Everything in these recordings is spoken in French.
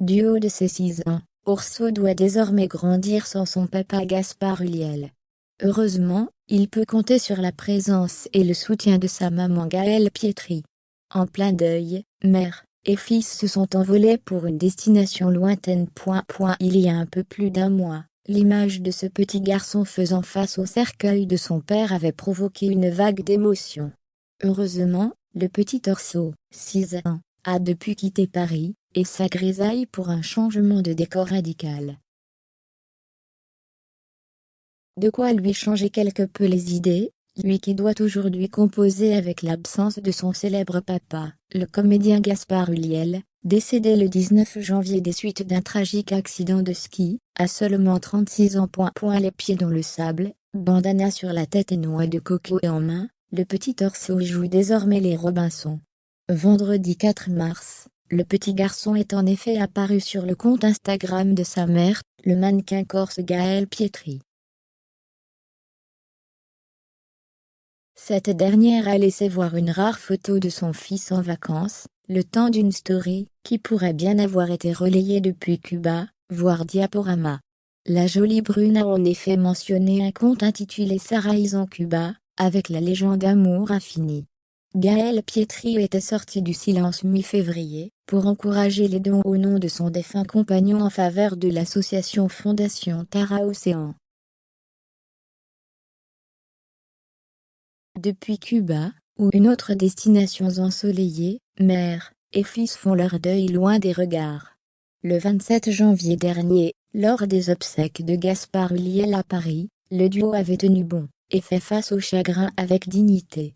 Du haut de ses 6 ans, Orso doit désormais grandir sans son papa Gaspard Ulliel. Heureusement, il peut compter sur la présence et le soutien de sa maman Gaëlle Pietri. En plein deuil, mère et fils se sont envolés pour une destination lointaine. Il y a un peu plus d'un mois, l'image de ce petit garçon faisant face au cercueil de son père avait provoqué une vague d'émotion. Heureusement, le petit Orso, 6 ans, a depuis quitté Paris, et sa grisaille pour un changement de décor radical. De quoi lui changer quelque peu les idées, lui qui doit aujourd'hui composer avec l'absence de son célèbre papa, le comédien Gaspard Ulliel, décédé le 19 janvier des suites d'un tragique accident de ski, à seulement 36 ans. Les pieds dans le sable, bandana sur la tête et noix de coco en main, le petit Orso joue désormais les Robinson. Vendredi 4 mars, le petit garçon est en effet apparu sur le compte Instagram de sa mère, le mannequin corse Gaëlle Pietri. Cette dernière a laissé voir une rare photo de son fils en vacances, le temps d'une story, qui pourrait bien avoir été relayée depuis Cuba, voire Diaporama. La jolie brune a en effet mentionné un compte intitulé Sarah is en Cuba, avec la légende Amour infini. Gaëlle Pietri était sortie du silence mi-février, pour encourager les dons au nom de son défunt compagnon en faveur de l'association Fondation Tara Océan. Depuis Cuba, ou une autre destination ensoleillée, mère et fils font leur deuil loin des regards. Le 27 janvier dernier, lors des obsèques de Gaspard Ulliel à Paris, le duo avait tenu bon, et fait face au chagrin avec dignité.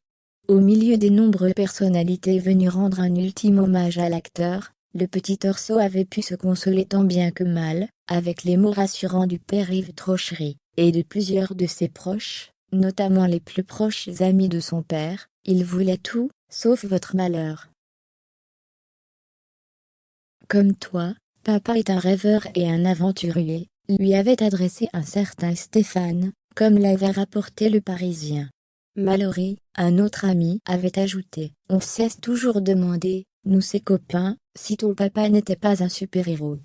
Au milieu des nombreuses personnalités venues rendre un ultime hommage à l'acteur, le petit Orso avait pu se consoler tant bien que mal, avec les mots rassurants du père Yves Trochery, et de plusieurs de ses proches, notamment les plus proches amis de son père. Il voulait tout, sauf votre malheur. Comme toi, papa est un rêveur et un aventurier, lui avait adressé un certain Stéphane, comme l'avait rapporté le Parisien. Mallory, un autre ami, avait ajouté: on cesse toujours demander, nous ses copains, si ton papa n'était pas un super-héros.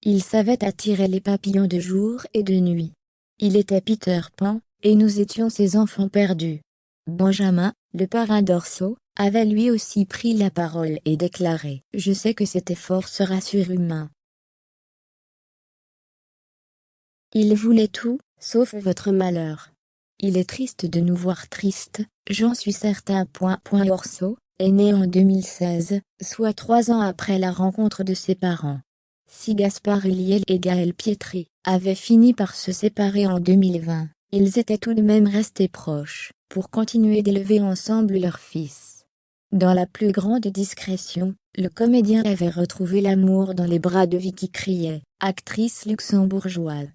Il savait attirer les papillons de jour et de nuit. Il était Peter Pan, et nous étions ses enfants perdus. Benjamin, le parrain d'Orso, avait lui aussi pris la parole et déclaré: je sais que cet effort sera surhumain. Il voulait tout, sauf votre malheur. Il est triste de nous voir tristes, j'en suis certain. Orso est né en 2016, soit 3 ans après la rencontre de ses parents. Si Gaspard Ulliel et Gaëlle Pietri avaient fini par se séparer en 2020, ils étaient tout de même restés proches, pour continuer d'élever ensemble leur fils. Dans la plus grande discrétion, le comédien avait retrouvé l'amour dans les bras de Vicky Criet, actrice luxembourgeoise.